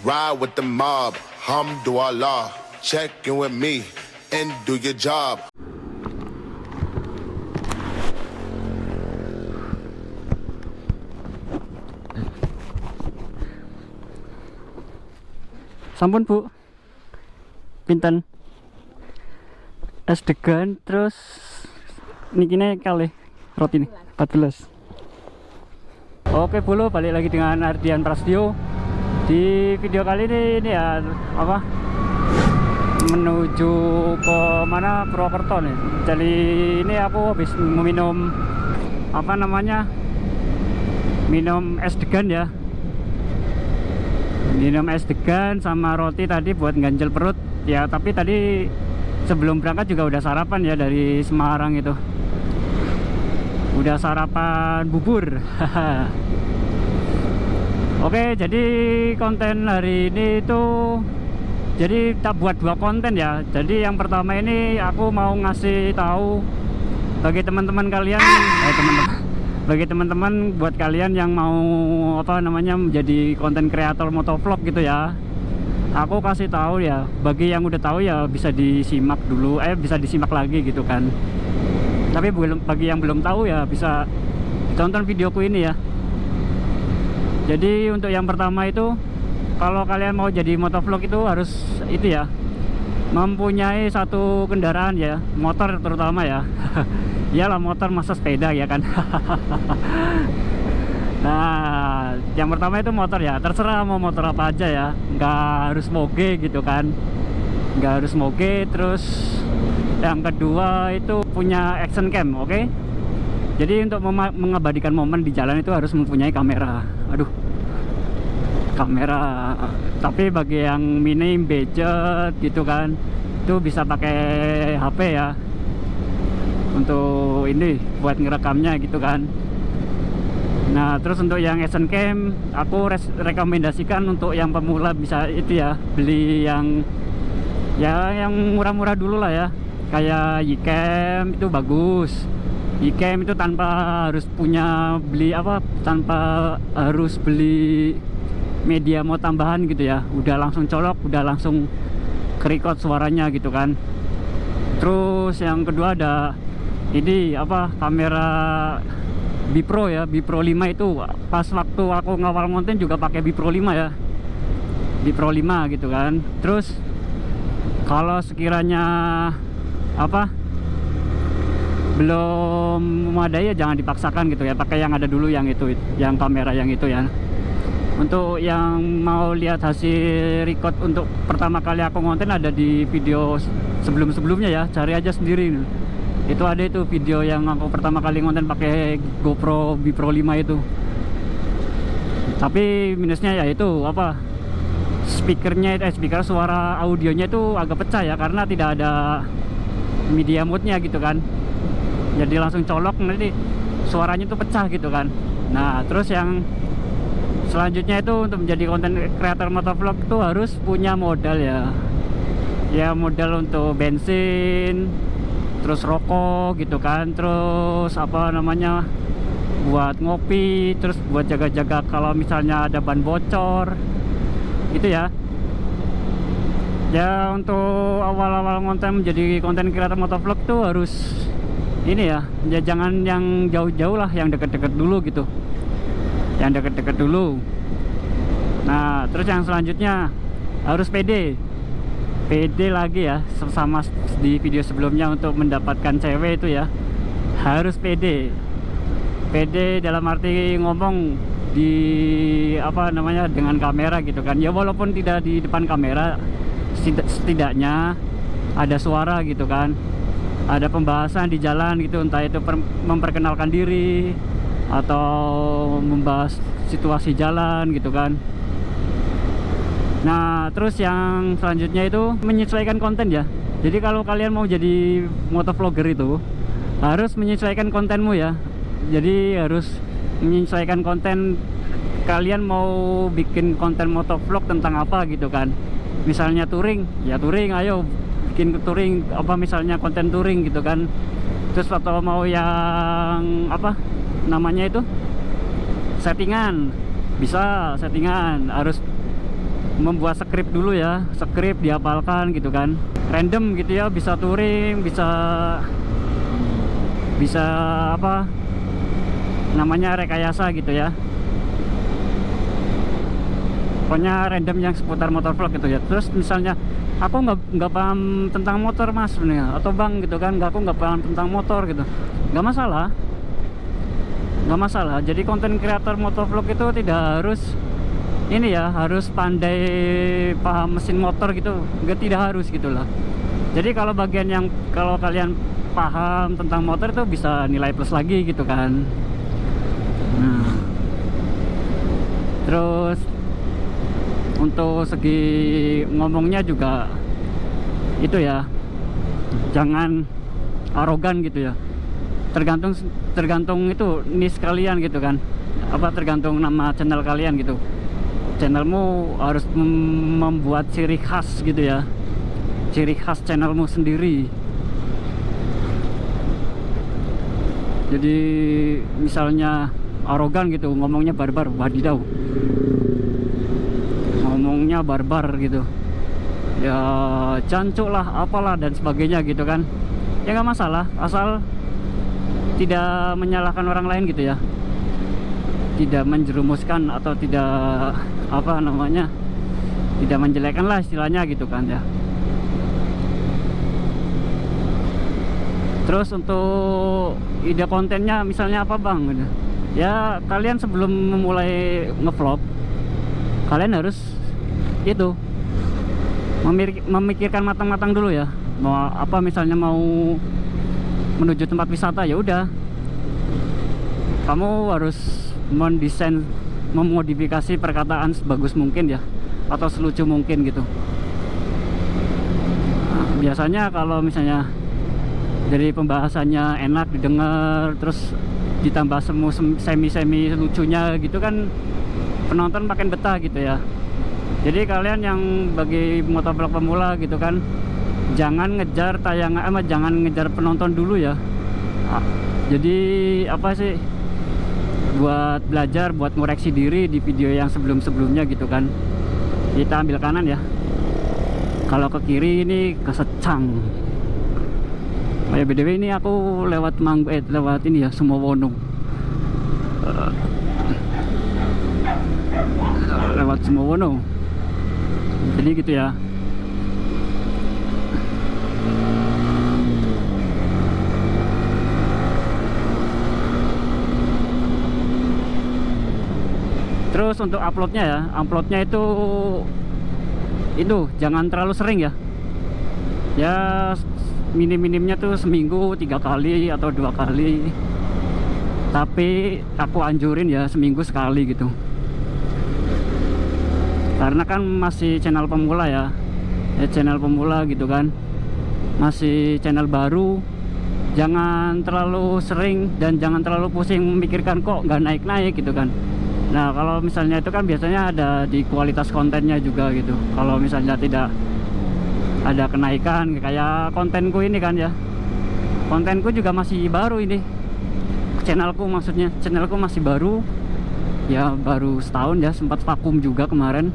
ride with the mob. Hamdulillah, check in with me and do your job. Sampun Bu, pinten es degan terus nikine kali roti ini 14. Oke Bulu, balik lagi dengan Ardian Prasetyo. Di video kali ini ya apa, menuju ke mana, Purwokerto nih. Jadi ini aku habis meminum apa namanya, minum es degan ya, minum es degan sama roti tadi buat ganjel perut ya. Tapi tadi sebelum berangkat juga udah sarapan ya, dari Semarang itu udah sarapan bubur. Oke, jadi konten hari ini itu jadi tak buat dua konten ya. Jadi yang pertama ini aku mau ngasih tahu bagi teman-teman kalian, bagi teman-teman buat kalian yang mau apa namanya menjadi konten kreator motovlog gitu ya. Aku kasih tahu ya, bagi yang udah tahu ya bisa disimak dulu, bisa disimak lagi gitu kan. Tapi bagi yang belum tahu ya bisa tonton videoku ini ya. Jadi untuk yang pertama itu, kalau kalian mau jadi motovlog itu harus itu ya, mempunyai satu kendaraan ya, motor terutama ya. Iyalah motor, masa sepeda ya kan. Nah yang pertama itu motor ya, terserah mau motor apa aja ya, nggak harus moge gitu kan, nggak harus moge. Terus yang kedua itu punya action cam, oke? Jadi untuk mengabadikan momen di jalan itu harus mempunyai kamera. Aduh, kamera. Tapi bagi yang minim budget gitu kan, itu bisa pakai HP ya, untuk ini buat ngerekamnya gitu kan. Nah terus untuk yang action cam aku rekomendasikan untuk yang pemula bisa itu ya, beli yang murah-murah dulu lah ya, kayak Ycam itu bagus. Ycam itu tanpa harus beli apa, tanpa harus beli media mau tambahan gitu ya, udah langsung colok, udah langsung ke-record suaranya gitu kan. Terus yang kedua ada ini apa, kamera Bipro ya, Bipro 5 itu pas waktu aku ngawal konten juga pakai Bipro 5 ya, Bipro 5 gitu kan. Terus kalau sekiranya apa belum memadai ya jangan dipaksakan gitu ya, pakai yang ada dulu, yang itu, yang kamera yang itu ya. Untuk yang mau lihat hasil record untuk pertama kali aku konten ada di video sebelum-sebelumnya ya, cari aja sendiri. Itu ada itu video yang aku pertama kali konten pakai GoPro Bipro 5 itu. Tapi minusnya ya itu apa, speaker suara audionya itu agak pecah ya, karena tidak ada media mode-nya gitu kan. Jadi langsung colok, nanti suaranya tuh pecah gitu kan. Nah terus yang selanjutnya itu untuk menjadi konten kreator motovlog itu harus punya modal ya, ya modal untuk bensin, terus rokok gitu kan, terus apa namanya buat ngopi, terus buat jaga-jaga kalau misalnya ada ban bocor gitu ya. Ya untuk awal-awal konten menjadi konten kreator motovlog tuh harus ini ya, jangan yang jauh-jauh lah, yang deket-deket dulu gitu, yang deket-deket dulu. Nah terus yang selanjutnya harus pede lagi ya, sama di video sebelumnya, untuk mendapatkan cewek itu ya harus pede dalam arti ngomong di apa namanya, dengan kamera gitu kan ya, walaupun tidak di depan kamera, setidaknya ada suara gitu kan, ada pembahasan di jalan gitu, entah itu memperkenalkan diri atau membahas situasi jalan gitu kan. Nah terus yang selanjutnya itu menyesuaikan konten ya. Jadi kalau kalian mau jadi motovlogger itu harus menyesuaikan kontenmu ya. Jadi harus menyesuaikan konten, kalian mau bikin konten motovlog tentang apa gitu kan. Misalnya touring, ya touring, ayo bikin touring, apa misalnya konten touring gitu kan. Terus atau mau yang apa namanya itu, settingan, bisa settingan, harus membuat skrip dulu ya, skrip dihafalkan gitu kan, random gitu ya, bisa touring, bisa apa namanya, rekayasa gitu ya, pokoknya random yang seputar motovlog gitu ya. Terus misalnya aku nggak paham tentang motor mas sebenarnya, atau bang gitu kan, aku nggak paham tentang motor gitu, nggak masalah, nggak masalah. Jadi konten kreator motovlog itu tidak harus ini ya, harus pandai paham mesin motor gitu, tidak harus gitulah. Jadi kalau bagian yang kalau kalian paham tentang motor itu bisa nilai plus lagi gitu kan. Nah, terus untuk segi ngomongnya juga itu ya, jangan arogan gitu ya. Tergantung itu niche kalian gitu kan, apa tergantung nama channel kalian gitu. Channelmu harus membuat ciri khas gitu ya, ciri khas channelmu sendiri. Jadi misalnya arogan gitu, ngomongnya barbar, wadidaw, ngomongnya barbar gitu ya, jancuk lah, apalah dan sebagainya gitu kan, ya nggak masalah, asal tidak menyalahkan orang lain gitu ya, tidak menjerumuskan atau tidak apa namanya, tidak menjelekkan lah istilahnya gitu kan ya. Terus untuk ide kontennya misalnya apa bang gitu ya, kalian sebelum memulai ngevlog kalian harus itu memikirkan matang-matang dulu ya, mau apa, misalnya mau menuju tempat wisata, ya udah kamu harus mendesain, memodifikasi perkataan sebagus mungkin ya, atau selucu mungkin gitu. Nah, biasanya kalau misalnya jadi pembahasannya enak didengar, terus ditambah semi lucunya gitu kan, penonton makin betah gitu ya. Jadi kalian yang bagi motovlog pemula gitu kan, jangan ngejar tayangan, jangan ngejar penonton dulu ya. Jadi apa sih, buat belajar, buat ngoreksi diri di video yang sebelumnya gitu kan. Kita ambil kanan ya, kalau ke kiri ini kesecang. Oh ya, BTW ini aku lewat lewat ini ya, Sumowono. Lewat Sumowono. Jadi gitu ya. Terus untuk uploadnya ya, uploadnya itu jangan terlalu sering ya. Ya minim-minimnya tuh seminggu 3 kali atau 2 kali. Tapi aku anjurin ya seminggu sekali gitu. Karena kan masih channel pemula ya, channel pemula gitu kan, masih channel baru. Jangan terlalu sering dan jangan terlalu pusing memikirkan kok nggak naik-naik gitu kan. Nah kalau misalnya itu kan biasanya ada di kualitas kontennya juga gitu. Kalau misalnya tidak ada kenaikan, kayak kontenku ini kan ya, kontenku juga masih baru ini, channelku maksudnya, channelku masih baru ya, baru setahun ya, sempat vakum juga kemarin.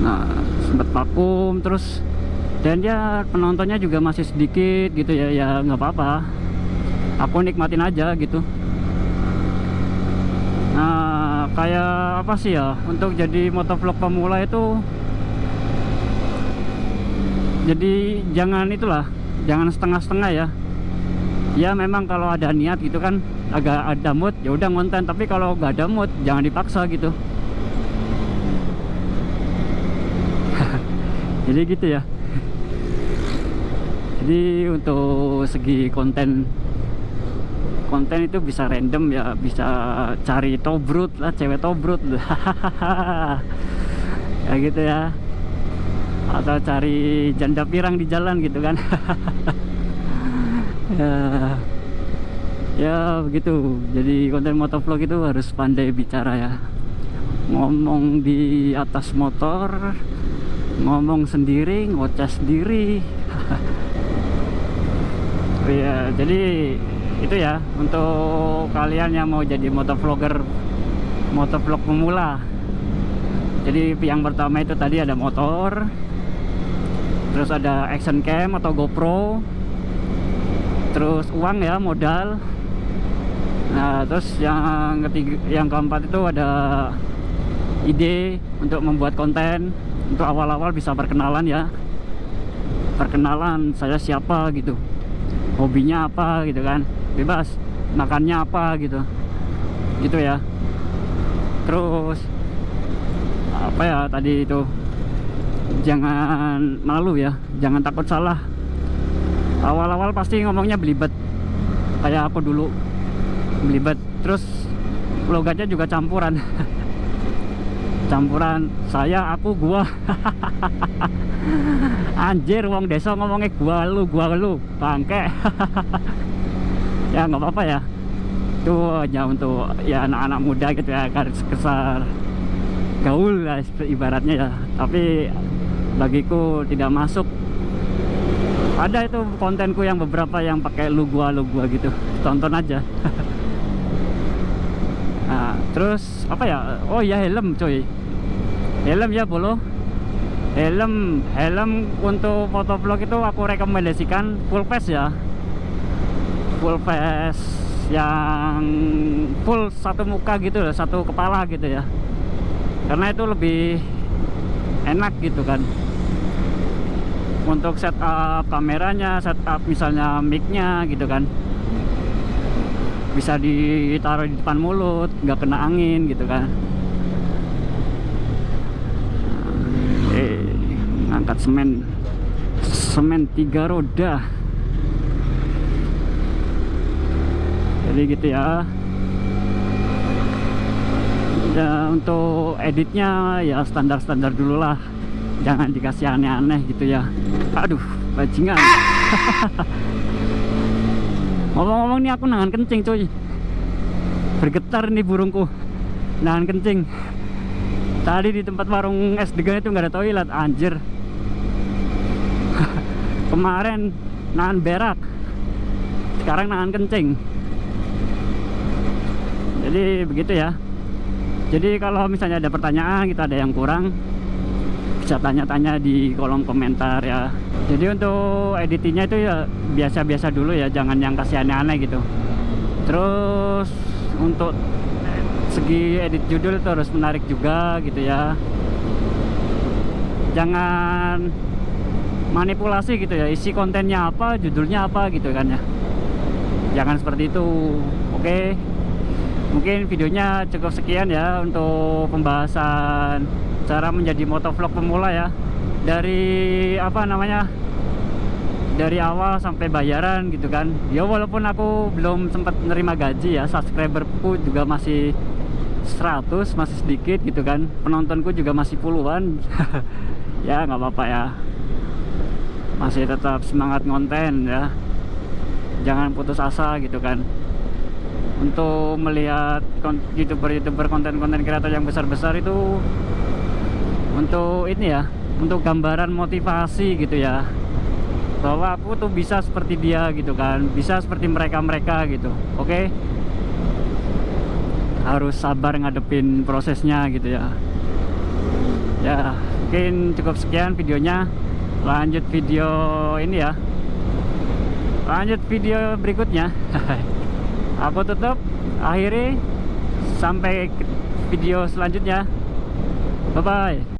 Nah sempat vakum terus, dan ya penontonnya juga masih sedikit gitu ya, ya nggak apa-apa, aku nikmatin aja gitu. Nah kayak apa sih ya, untuk jadi motovlog pemula itu, jadi jangan itulah, jangan setengah-setengah ya. Ya memang kalau ada niat gitu kan, agak ada mood ya udah ngonten, tapi kalau nggak ada mood jangan dipaksa gitu. Jadi gitu ya. Jadi untuk segi konten itu bisa random ya, bisa cari tobrut lah, cewek tobrut ya gitu ya, atau cari janda pirang di jalan gitu kan. Ya begitu. Jadi konten motovlog itu harus pandai bicara ya, ngomong di atas motor, ngomong sendiri, ngoceh sendiri. Ya jadi itu ya, untuk kalian yang mau jadi motovlogger motovlog pemula. Jadi yang pertama itu tadi ada motor, terus ada action cam atau GoPro, terus uang ya, modal. Nah, terus yang ketiga, yang keempat itu ada ide untuk membuat konten. Untuk awal-awal bisa perkenalan ya, perkenalan saya siapa gitu, hobinya apa gitu kan, bebas, makannya apa gitu ya. Terus apa ya tadi itu, jangan malu ya, jangan takut salah. Awal-awal pasti ngomongnya belibet, kayak aku dulu belibet. Terus logatnya juga campuran campuran saya, aku, gua. Anjir, wong desa ngomongnya gua lu bangke. Ya nggak apa-apa ya, itu hanya untuk ya anak-anak muda gitu ya, garis besar gaul lah ibaratnya ya. Tapi bagiku tidak masuk. Ada itu kontenku yang beberapa yang pakai lu gua gitu, tonton aja. Nah, terus apa ya, oh ya helm coy, helm ya bolo, helm untuk motovlog itu aku rekomendasikan full face ya, full face yang full satu muka gitu loh, satu kepala gitu ya, karena itu lebih enak gitu kan. Untuk setup kameranya, setup misalnya micnya gitu kan, bisa ditaruh di depan mulut, nggak kena angin gitu kan. Ngangkat semen 3 roda, jadi gitu ya. Ya untuk editnya ya standar-standar dulu lah, jangan dikasih aneh-aneh gitu ya. Aduh, bajingan. Ngomong-ngomong nih, aku nahan kencing coy, bergetar nih burungku, nahan kencing. Tadi di tempat warung es degan itu nggak ada toilet, anjir. Kemarin nahan berak, sekarang nahan kencing. Jadi begitu ya. Jadi kalau misalnya ada pertanyaan, kita ada yang kurang, bisa tanya-tanya di kolom komentar ya. Jadi untuk editingnya itu ya biasa-biasa dulu ya, jangan yang kasih aneh-aneh gitu. Terus untuk segi edit judul itu harus menarik juga gitu ya, jangan manipulasi gitu ya, isi kontennya apa, judulnya apa gitu kan ya, jangan seperti itu. Oke, mungkin videonya cukup sekian ya untuk pembahasan cara menjadi motovlog pemula ya, dari apa namanya, dari awal sampai bayaran gitu kan ya. Walaupun aku belum sempat nerima gaji ya, subscriberku juga masih 100, masih sedikit gitu kan, penontonku juga masih puluhan. Ya nggak apa-apa ya, masih tetap semangat ngonten ya, jangan putus asa gitu kan. Untuk melihat youtuber konten-konten kreator yang besar-besar itu, untuk ini ya, untuk gambaran motivasi gitu ya, bahwa aku tuh bisa seperti dia gitu kan, bisa seperti mereka gitu. Oke, harus sabar ngadepin prosesnya gitu ya. Ya mungkin cukup sekian videonya, lanjut video ini ya, lanjut video berikutnya. Aku tutup, akhiri, sampai video selanjutnya. Bye bye.